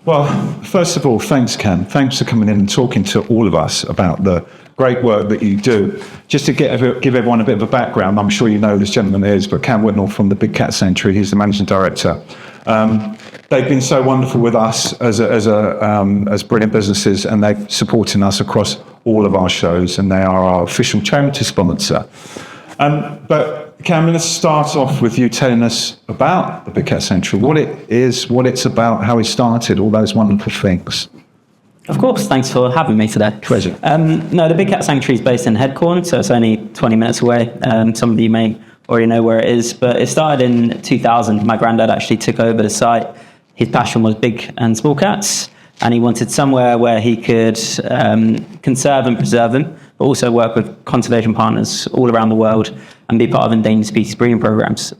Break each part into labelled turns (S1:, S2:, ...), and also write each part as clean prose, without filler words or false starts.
S1: Well, first of all, thanks, Cam. Thanks for coming in and talking to all of us about the great work that you do. Just to give everyone a bit of a background, I'm sure you know this gentleman is, but Cam Whitnall from the Big Cat Sanctuary, he's the managing director. They've been so wonderful with us as brilliant businesses, and they're supporting us across all of our shows, and they are our official charity sponsor. But Cam, let's start off with you telling us about the Big Cat Sanctuary, what it is, what it's about, how it started, all those wonderful things.
S2: Of course, thanks for having me today.
S1: Pleasure.
S2: No, the Big Cat Sanctuary is based in Headcorn, so it's only 20 minutes away. Some of you may already know where it is, but it started in 2000. My granddad actually took over the site. His passion was big and small cats, and he wanted somewhere where he could conserve and preserve them, but also work with conservation partners all around the world and be part of endangered species breeding programs.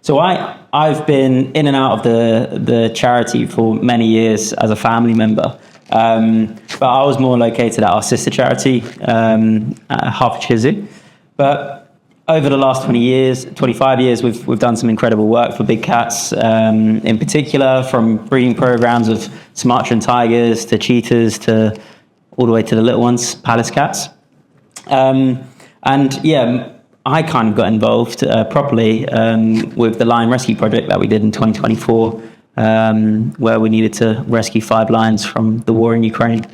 S2: So I've been in and out of the charity for many years as a family member, but I was more located at our sister charity, Hertfordshire Zoo. But over the last 25 years, we've done some incredible work for big cats, in particular, from breeding programs of Sumatran tigers to cheetahs to all the way to the little ones, Palace cats. I kind of got involved properly with the lion rescue project that we did in 2024, where we needed to rescue 5 lions from the war in Ukraine.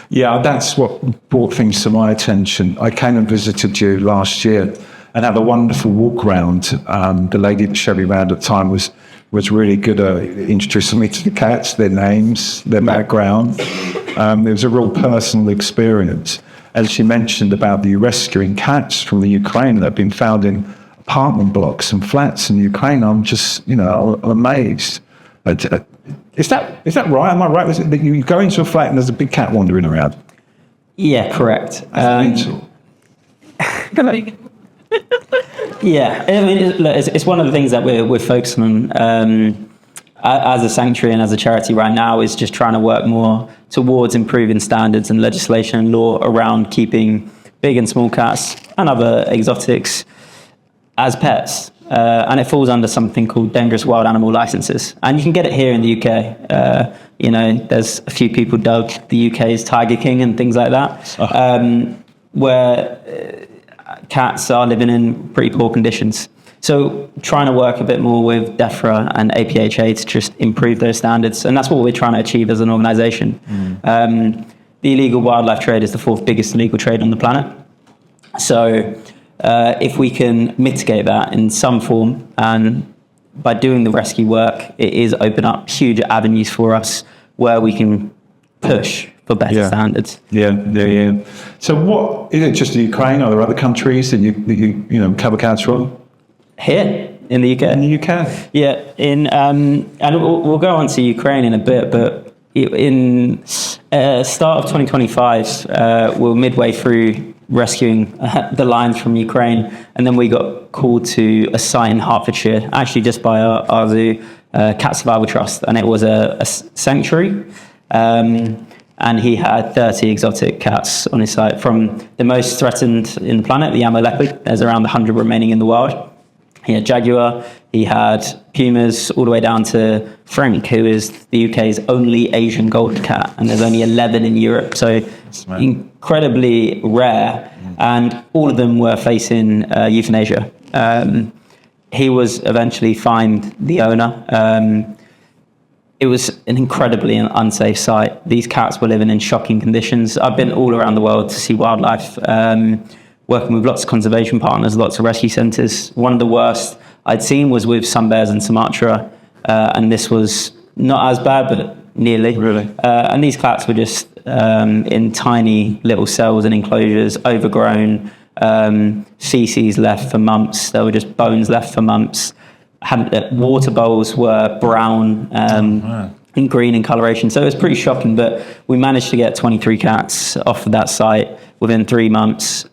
S1: Yeah, that's what brought things to my attention. I came and visited you last year and had a wonderful walk around. The lady that showed me around at the time was really good at introducing me to the cats, their names, their background. It was a real personal experience. As she mentioned about the rescuing cats from the Ukraine that have been found in apartment blocks and flats in Ukraine, I'm just, amazed. Is that right? Am I right? Is it that you go into a flat and there's a big cat wandering around?
S2: Yeah, correct. Yeah, I mean, it's one of the things that we're focusing on as a sanctuary and as a charity right now, is just trying to work more towards improving standards and legislation and law around keeping big and small cats and other exotics as pets. And it falls under something called dangerous wild animal licenses. And you can get it here in the UK. There's a few people dubbed the UK's Tiger King and things like that, where cats are living in pretty poor conditions. So trying to work a bit more with DEFRA and APHA to just improve those standards. And that's what we're trying to achieve as an organisation. The illegal wildlife trade is the 4th biggest illegal trade on the planet. So if we can mitigate that in some form, and by doing the rescue work, it is open up huge avenues for us where we can push for better standards. Yeah.
S1: So what, is it just the Ukraine? Are there other countries that you cover cats from?
S2: Here in the UK.
S1: In the UK?
S2: Yeah, and we'll go on to Ukraine in a bit, but in start of 2025, we're midway through rescuing the lions from Ukraine, and then we got called to a site in Hertfordshire, actually just by our zoo, Cat Survival Trust, and it was a sanctuary, and he had 30 exotic cats on his site, from the most threatened in the planet, the Yamo leopard. There's around 100 remaining in the wild. He had jaguar, he had pumas, all the way down to Frank, who is the UK's only Asian gold cat, and there's only 11 in Europe, so incredibly rare, and all of them were facing euthanasia. He was eventually fined the owner. It was an incredibly unsafe site. These cats were living in shocking conditions. I've been all around the world to see wildlife, working with lots of conservation partners, lots of rescue centres. One of the worst I'd seen was with sun bears in Sumatra, and this was not as bad, but nearly.
S1: Really?
S2: And these cats were just in tiny little cells and enclosures, overgrown, feces left for months. There were just bones left for months. Water bowls were brown and green in coloration, so it was pretty shocking, but we managed to get 23 cats off of that site within 3 months.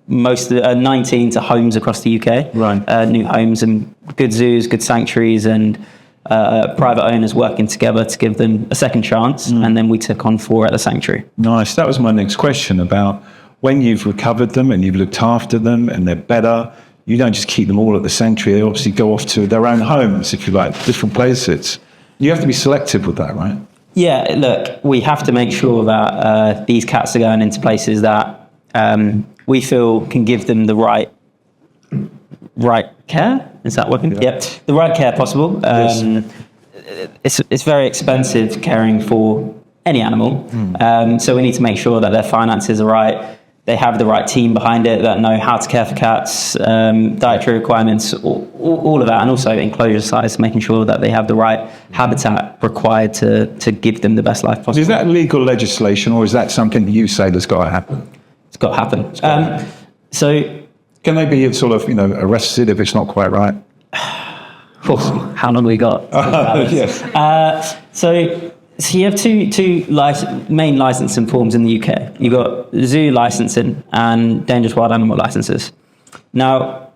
S2: Most of 19 to homes across the UK,
S1: right.
S2: New homes and good zoos, good sanctuaries, and private owners working together to give them a second chance, and then we took on 4 at the sanctuary.
S1: Nice. That was my next question, about when you've recovered them and you've looked after them and they're better, you don't just keep them all at the sanctuary. They obviously go off to their own homes, if you like, different places. You have to be selective with that, right?
S2: Yeah, look, we have to make sure that these cats are going into places that we feel can give them the right care. Is that working?
S1: Yeah.
S2: Yep, the right care possible.
S1: Yes.
S2: It's very expensive caring for any animal, so we need to make sure that their finances are right. They have the right team behind it that know how to care for cats, dietary requirements, all of that, and also enclosure size, making sure that they have the right habitat required to give them the best life possible.
S1: Is that legal legislation, or is that something you say that's got to happen?
S2: It's got to happen. So,
S1: Can they be sort of, arrested if it's not quite right?
S2: how long we got?
S1: Yes.
S2: So you have two main licensing forms in the UK. You've got zoo licensing and endangered wild animal licenses. Now,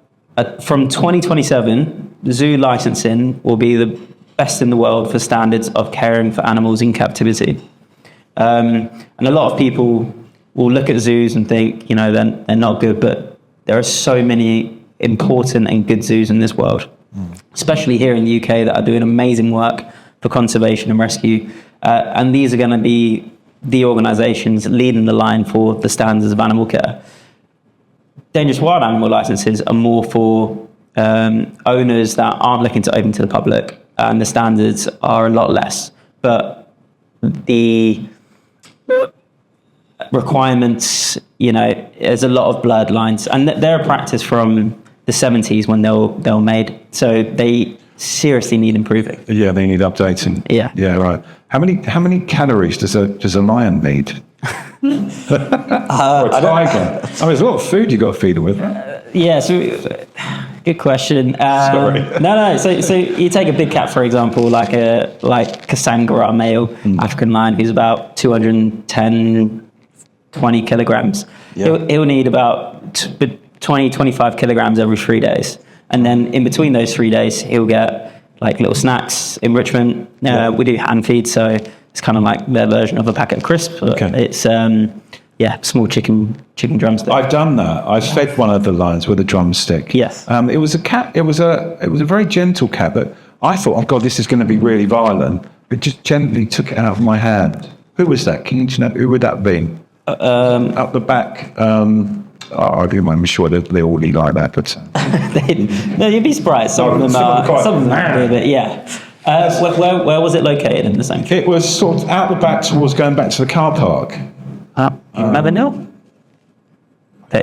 S2: from 2027, the zoo licensing will be the best in the world for standards of caring for animals in captivity. And a lot of people will look at zoos and think, they're not good, but there are so many important and good zoos in this world, especially here in the UK, that are doing amazing work for conservation and rescue. And these are going to be the organisations leading the line for the standards of animal care. Dangerous wild animal licenses are more for owners that aren't looking to open to the public, and the standards are a lot less. But the requirements, there's a lot of blurred lines, and they're a practice from the 70s when they were made. So they seriously need improving.
S1: Yeah, they need updating.
S2: Yeah,
S1: right. How many calories does a lion need? Or a tiger? There's a lot of food you got to feed them with.
S2: Yeah, so good question.
S1: Sorry.
S2: No. So you take a big cat, for example, like Kasangara male African lion, who's about 210, 20 kilograms.
S1: Yeah.
S2: He'll need about 20, 25 kilograms every 3 days. And then in between those 3 days, he'll get like little snacks, enrichment. We do hand feed, so it's kind of like their version of a packet of crisps. But it's small chicken drumstick.
S1: I've done that. I've fed one of the lions with a drumstick.
S2: Yes.
S1: It was a cat. It was a very gentle cat, but I thought, oh God, this is going to be really violent. It just gently took it out of my hand. Who was that? Can you know who would that be? Up the back. I'm sure they all eat like that, but
S2: no, you'd be surprised. Some of them are a bit, yeah. Where was it located in the sanctuary?
S1: It was sort of out the back towards going back to the car park.
S2: You remember Neil?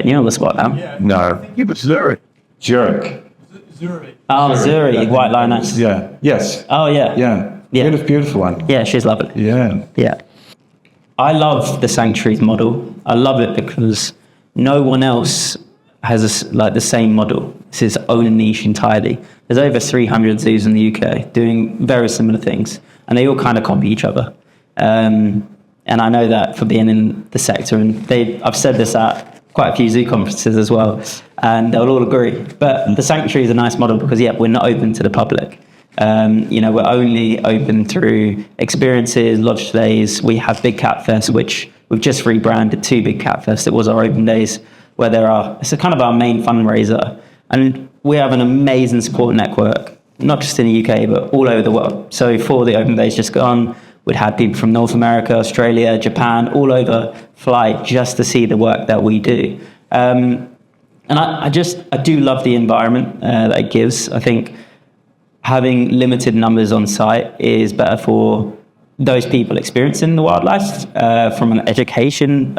S2: You know the spot now.
S3: Yeah.
S1: No,
S3: It was Zurich.
S1: Zurich.
S3: Zurich.
S2: Oh, Zuri, white lioness.
S1: Yeah. Yes.
S2: Oh, yeah.
S1: Yeah.
S2: Yeah.
S1: Beautiful one.
S2: Yeah, she's lovely.
S1: Yeah.
S2: Yeah. I love the sanctuaries model. I love it because no one else has the same model. It's its own niche entirely. There's over 300 zoos in the UK doing very similar things, and they all kind of copy each other. And I know that for being in the sector, and I've said this at quite a few zoo conferences as well, and they'll all agree. But the sanctuary is a nice model because, we're not open to the public. We're only open through experiences, lodge stays. We have Big Cat Fest, which we've just rebranded to Big Cat Fest. It was our open days where it's a kind of our main fundraiser. And we have an amazing support network, not just in the UK, but all over the world. So for the open days just gone, we'd had people from North America, Australia, Japan, all over fly just to see the work that we do. And I do love the environment that it gives. I think having limited numbers on site is better for those people experiencing the wildlife from an education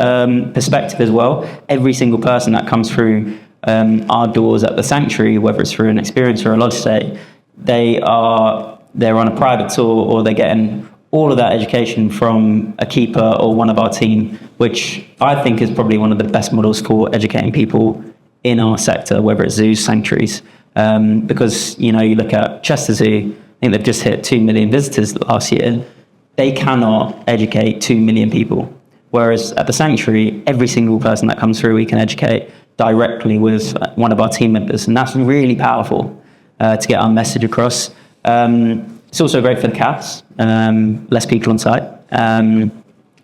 S2: perspective as well. Every single person that comes through our doors at the sanctuary, whether it's through an experience or a lodge stay, they're on a private tour, or they're getting all of that education from a keeper or one of our team, which I think is probably one of the best models for educating people in our sector, whether it's zoos, sanctuaries. Because, you look at Chester Zoo, I think they've just hit 2 million visitors last year. They cannot educate 2 million people. Whereas at the sanctuary, every single person that comes through, we can educate directly with one of our team members. And that's really powerful to get our message across. It's also great for the cats, less people on site.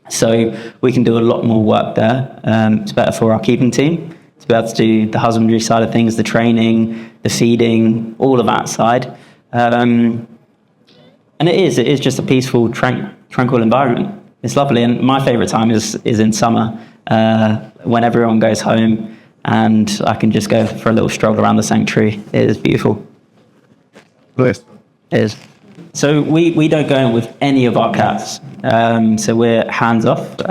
S2: So we can do a lot more work there. It's better for our keeping team. It's better to do the husbandry side of things, the training, the feeding, all of that side. And it is just a peaceful, tranquil environment. It's lovely. And my favourite time is in summer, when everyone goes home and I can just go for a little stroll around the sanctuary. It is beautiful.
S1: Bliss.
S2: It is. So we don't go in with any of our cats. So we're hands off.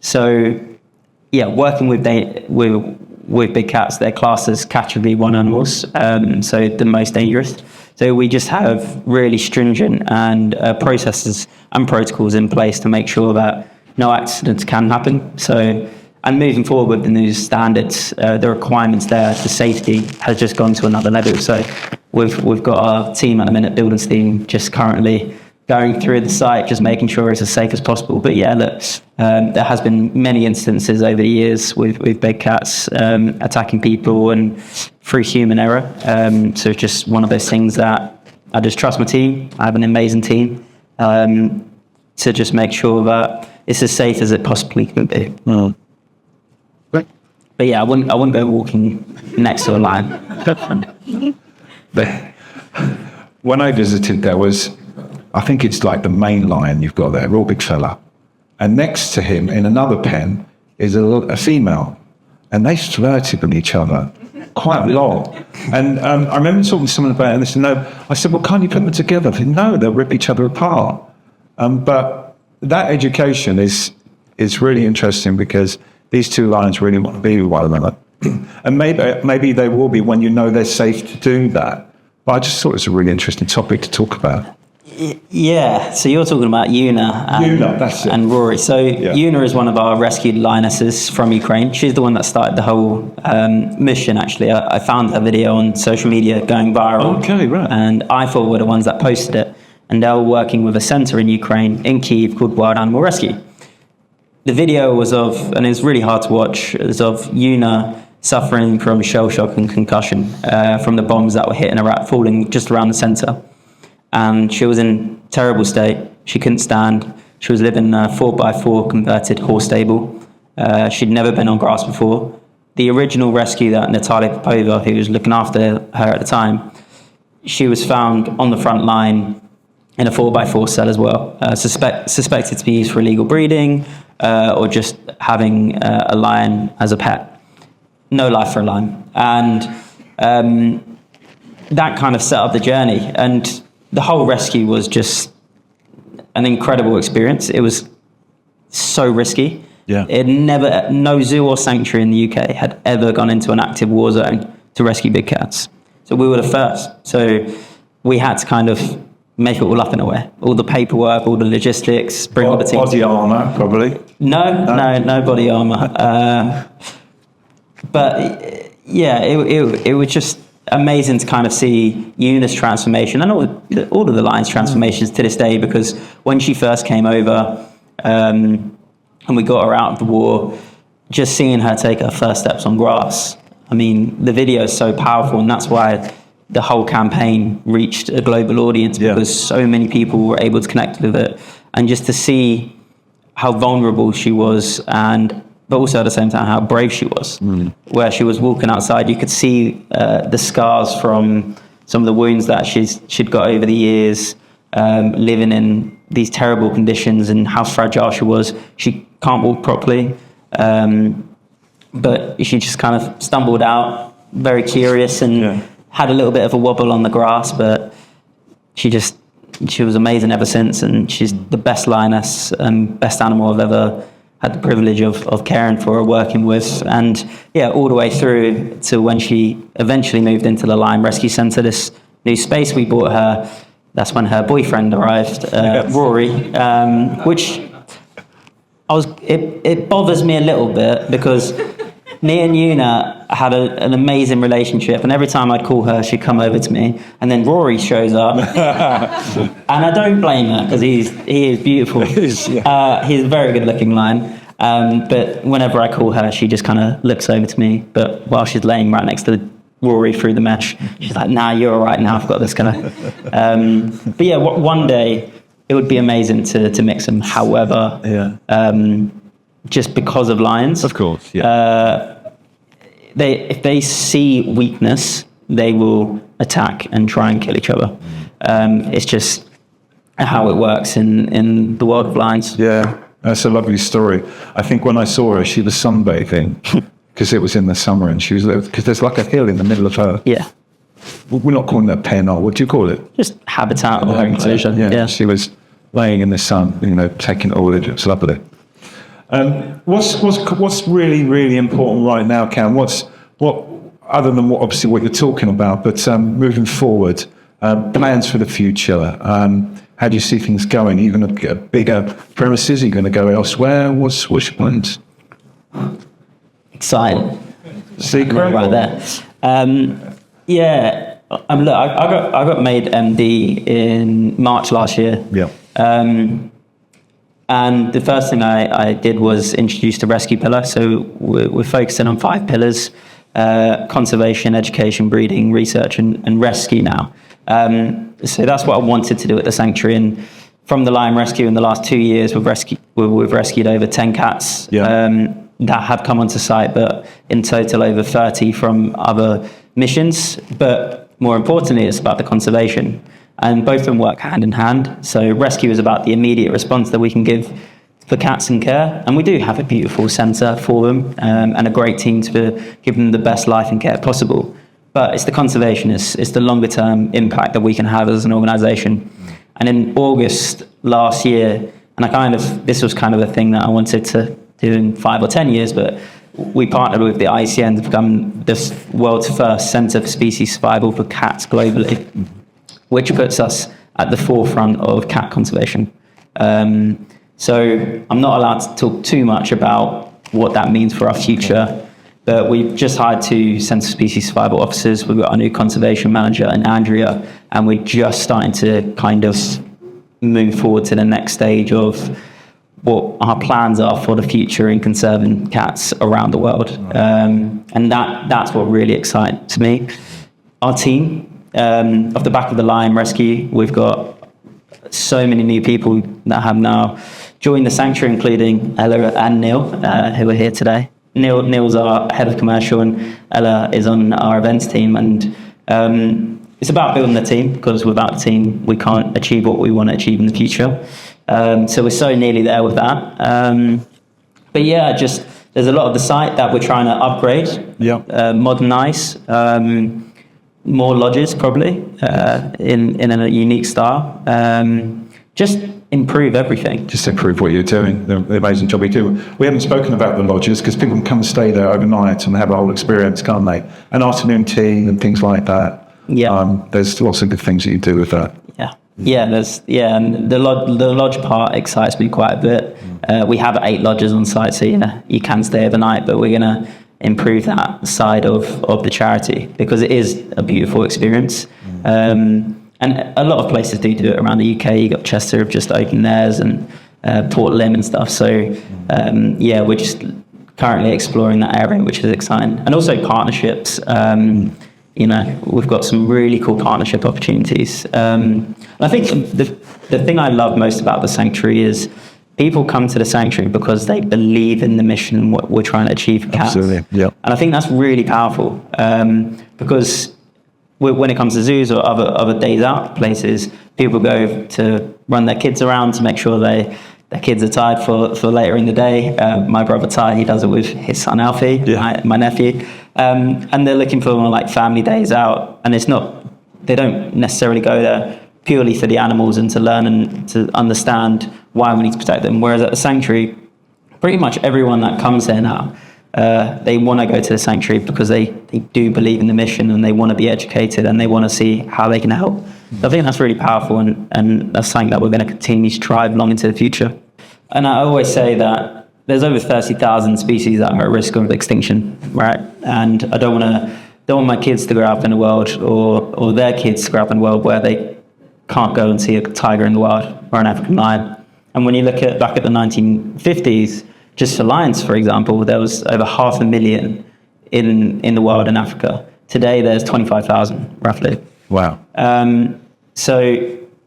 S2: So yeah, working with big cats, they're classed as category 1 animals, so the most dangerous. So we just have really stringent and processes and protocols in place to make sure that no accidents can happen. So, and moving forward with the new standards, the requirements there for safety has just gone to another level. So we've got our team at the minute, buildings team, just currently going through the site, just making sure it's as safe as possible. But yeah, look, there has been many instances over the years with big cats attacking people and through human error. So it's just one of those things that I just trust my team. I have an amazing team to just make sure that it's as safe as it possibly can be.
S1: Mm.
S2: But yeah, I wouldn't go walking next to a lion.
S1: When I visited, there was, I think it's like the main lion you've got there, real big fella. And next to him, in another pen, is a female. And they flirted with each other quite long. And I remember talking to someone about it, and they said, no. I said, well, can't you put them together? They said, no, they'll rip each other apart. But that education is really interesting, because these two lions really want to be with one another. And maybe they will be when you know they're safe to do that. But I just thought it was a really interesting topic to talk about.
S2: Yeah, so you're talking about Una
S1: that's it.
S2: And Rory. So Una is one of our rescued lionesses from Ukraine. She's the one that started the whole mission, actually. I found her video on social media going viral.
S1: Okay, right.
S2: And I thought we were the ones that posted it. And they were working with a centre in Ukraine, in Kyiv, called Wild Animal Rescue. The video was and it's really hard to watch, is of Una suffering from shell shock and concussion from the bombs that were hitting her, falling just around the centre. And she was in terrible state. She couldn't stand. She was living in a 4x4 converted horse stable. She'd never been on grass before. The original rescue, that Natalia Popova, who was looking after her at the time, she was found on the front line in a 4x4 cell as well, suspected to be used for illegal breeding or just having a lion as a pet. No life for a lion. And that kind of set up the journey. And the whole rescue was just an incredible experience. It was so risky.
S1: Yeah.
S2: No zoo or sanctuary in the UK had ever gone into an active war zone to rescue big cats. So we were the first. So we had to kind of make it all up in a way. All the paperwork, all the logistics, bring all the teams.
S1: Body armour, probably.
S2: No body armour. But yeah, it was just amazing to kind of see Una's transformation and all of the lions' transformations to this day, because when she first came over and we got her out of the war, just seeing her take her first steps on grass, I mean, the video is so powerful, and that's why the whole campaign reached a global audience, because so many people were able to connect with it. And just to see how vulnerable she was, but also at the same time how brave she was. Where she was walking outside, you could see the scars from some of the wounds that she'd got over the years, living in these terrible conditions, and how fragile she was. She can't walk properly, but she just kind of stumbled out, very curious, and had a little bit of a wobble on the grass, but she was amazing ever since, and she's the best lioness and best animal I've ever had the privilege of caring for her, working with, and all the way through to when she eventually moved into the Lion Rescue Centre, this new space we bought her. That's when her boyfriend arrived, Rory, which it bothers me a little bit, because me and Una had an amazing relationship, and every time I'd call her, she'd come over to me, and then Rory shows up, and I don't blame her, because he is beautiful. He's a very good-looking lion, but whenever I call her, she just kind of looks over to me, but while she's laying right next to Rory through the mesh, she's like, nah, you're all right now, I've got this kind of... but yeah, one day, it would be amazing to mix them, however... just because of lions.
S1: Of course,
S2: if they see weakness, they will attack and try and kill each other. It's just how it works in the world of lions.
S1: Yeah, that's a lovely story. I think when I saw her, she was sunbathing because it was in the summer, and she was because there's like a hill in the middle of her.
S2: Yeah,
S1: We're not calling it a pen, or what do you call it?
S2: just habitat or enclosure.
S1: Yeah, she was laying in the sun, taking it all in. It's lovely. What's really, really important right now, Cam? What other than what you're talking about, but moving forward, plans for the future. How do you see things going? Are you going to get bigger premises? Are you going to go elsewhere? What's your plans?
S2: Exciting.
S1: Secret?
S2: Right there. Yeah. Look, I got made MD in March last year.
S1: Yeah.
S2: And the first thing I did was introduce the rescue pillar. So we're focusing on 5 pillars: conservation, education, breeding, research, and rescue now. So that's what I wanted to do at the sanctuary. And from the lion rescue in the last 2 years, we've rescued over 10 cats that have come onto site, but in total over 30 from other missions. But more importantly, it's about the conservation. And both of them work hand in hand. So rescue is about the immediate response that we can give for cats in care. And we do have a beautiful centre for them and a great team to give them the best life and care possible. But it's the conservation, it's the longer term impact that we can have as an organisation. And in August last year, and this was kind of a thing that I wanted to do in 5 or 10 years, but we partnered with the ICN to become the world's first centre for species survival for cats globally, which puts us at the forefront of cat conservation. So I'm not allowed to talk too much about what that means for our future, but we've just hired 2 Centre for Species Survival officers. We've got our new conservation manager in Andrea, and we're just starting to kind of move forward to the next stage of what our plans are for the future in conserving cats around the world. And that's what really excites me. Our team, off the back of the lion rescue, we've got so many new people that have now joined the sanctuary, including Ella and Neil, who are here today. Neil's our head of commercial, and Ella is on our events team. And it's about building the team, because without the team, we can't achieve what we want to achieve in the future. So we're so nearly there with that. But yeah, just there's a lot of the site that we're trying to upgrade, modernise. More lodges, probably, in a unique style. Just improve everything.
S1: Just improve what you're doing, the amazing job you do. We haven't spoken about the lodges, because people can come and stay there overnight and have a whole experience, can't they? An afternoon tea and things like that.
S2: Yeah.
S1: There's lots of good things that you do with that.
S2: Yeah. And the lodge part excites me quite a bit. We have 8 lodges on site, so you can stay overnight, but we're going to improve that side of the charity, because it is a beautiful experience. And a lot of places do it around the UK. You got Chester have just opened theirs, and Port Lim and stuff. So we're just currently exploring that area, which is exciting. And also partnerships. We've got some really cool partnership opportunities. And I think the thing I love most about the sanctuary is people come to the sanctuary because they believe in the mission and what we're trying to achieve for cats.
S1: Absolutely, yeah.
S2: And I think that's really powerful, because when it comes to zoos or other days out places, people go to run their kids around to make sure their kids are tired for later in the day. My brother Ty, he does it with his son Alfie, my nephew. And they're looking for more like family days out. And they don't necessarily go there purely for the animals and to learn and to understand why we need to protect them. Whereas at the sanctuary, pretty much everyone that comes there now, they want to go to the sanctuary because they do believe in the mission, and they want to be educated, and they want to see how they can help. So I think that's really powerful, and that's something that we're going to continue to drive long into the future. And I always say that there's over 30,000 species that are at risk of extinction, right? And I don't want my kids to grow up in a world, or their kids to grow up in a world where they can't go and see a tiger in the wild or an African lion. And when you look back at the 1950s, just for lions, for example, there was over 500,000 in the wild in Africa. Today, there's 25,000, roughly.
S1: Wow.
S2: So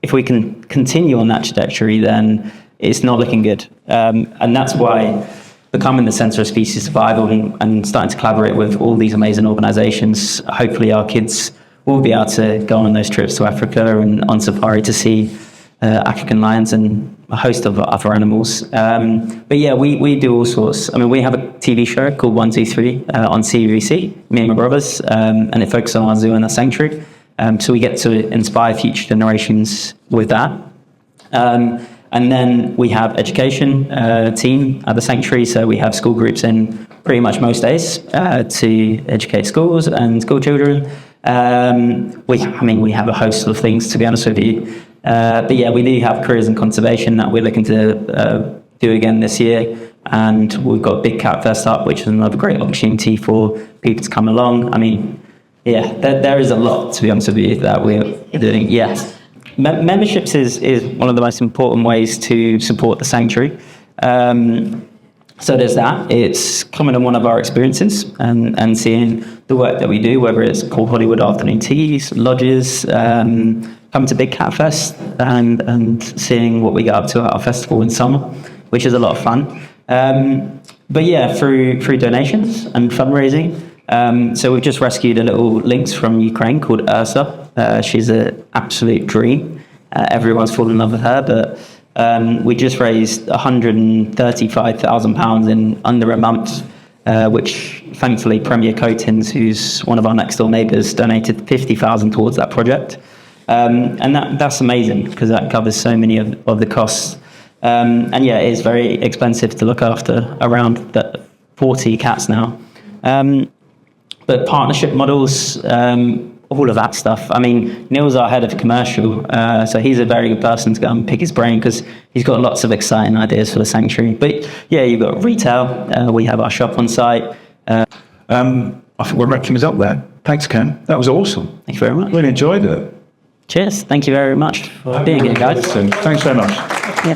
S2: if we can continue on that trajectory, then it's not looking good. And that's why becoming the Centre of Species Survival and starting to collaborate with all these amazing organisations, hopefully our kids will be able to go on those trips to Africa and on safari to see African lions, and a host of other animals. But yeah, we do all sorts. I mean, we have a TV show called 123 on CBBC, me and my brothers, and it focuses on our zoo and our sanctuary. So we get to inspire future generations with that. And then we have education team at the sanctuary. So we have school groups in pretty much most days to educate schools and school children. We have a host of things, to be honest with you. But yeah, we do have careers in conservation that we're looking to do again this year. And we've got Big Cat Fest up, which is another great opportunity for people to come along. I mean, yeah, there is a lot, to be honest with you, that we're doing. Yes. Memberships is one of the most important ways to support the sanctuary. So there's that. It's coming on one of our experiences and seeing the work that we do, whether it's called Hollywood Afternoon Teas, lodges, come to Big Cat Fest and seeing what we get up to at our festival in summer, which is a lot of fun. But yeah, through donations and fundraising. So we've just rescued a little lynx from Ukraine called Ursa. She's an absolute dream. Everyone's fallen in love with her, but we just raised £135,000 in under a month, which thankfully Premier Coatings, who's one of our next door neighbours, donated £50,000 towards that project. And that's amazing because that covers so many of the costs. And yeah, it is very expensive to look after around 40 cats now. But partnership models, all of that stuff. I mean, Neil's our head of commercial, so he's a very good person to go and pick his brain because he's got lots of exciting ideas for the sanctuary. But yeah, you've got retail. We have our shop on site.
S1: I think we're wrapping us up there. Thanks, Cam. That was awesome.
S2: Thank you very much.
S1: Really enjoyed it.
S2: Cheers. Thank you very much for being here, guys.
S1: Thanks very much.
S2: Yeah.